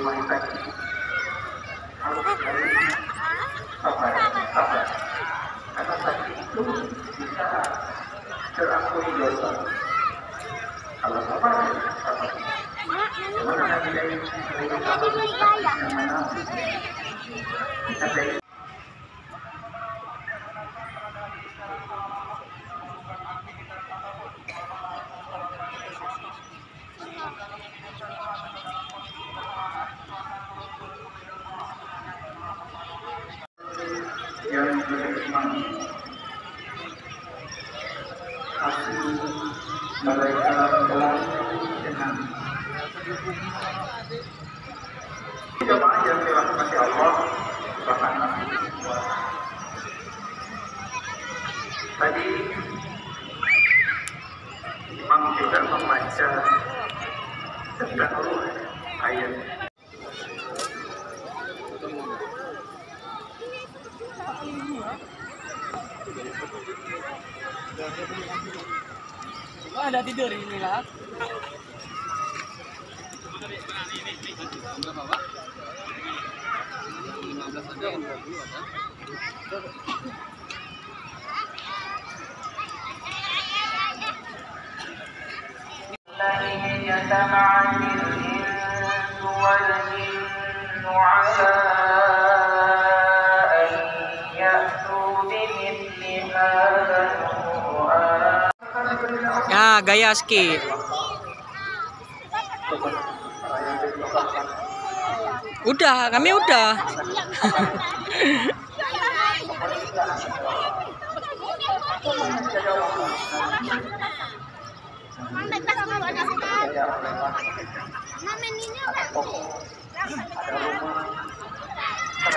harus sabar, sabar. Karena tadi itu bisa terampuni dosa. Kalau sabar, sabar. Mana lagi dari yang mana? Kita dari yang beriman kasih mereka telah dengan jemaah yang dirahmati Allah Subhanahu wa Ta'ala. Tadi Imam juga membaca tentang ayat. Oh, ada tidur ini lah. Ya, gaya ski. Udah, kami udah.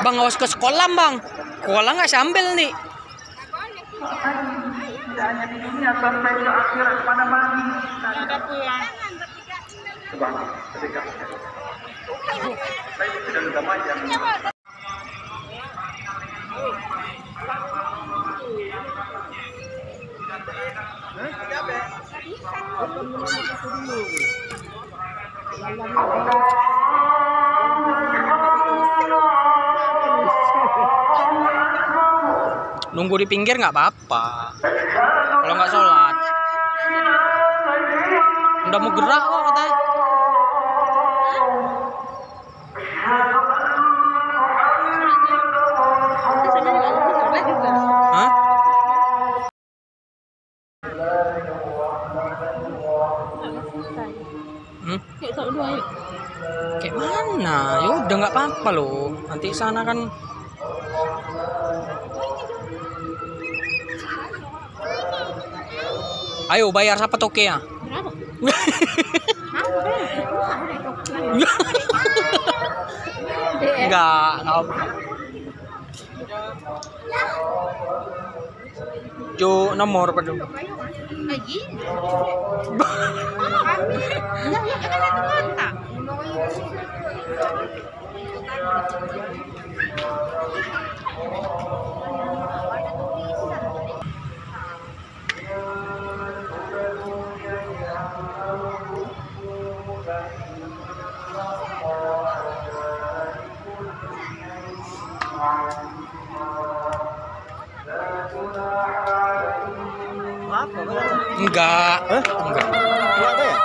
Bang, awas ke sekolah, Bang. Sekolah nggak sambil nih. Tidak hanya di dunia sampai ke akhirat pada mati. Ada pulang. Coba ketika saya sedang gamajang. Nunggu di pinggir nggak apa-apa. Kalau nggak sholat, udah mau gerak kok katanya. Hah? Kayak mana? Ya udah nggak apa-apa loh. Nanti sana kan. Ayo bayar siapa toke ya? Berapa? Enggak. Jo nomor apa dong? Lagi? Ya kan satu kota. Enggak. Enggak. Enggak ada ya?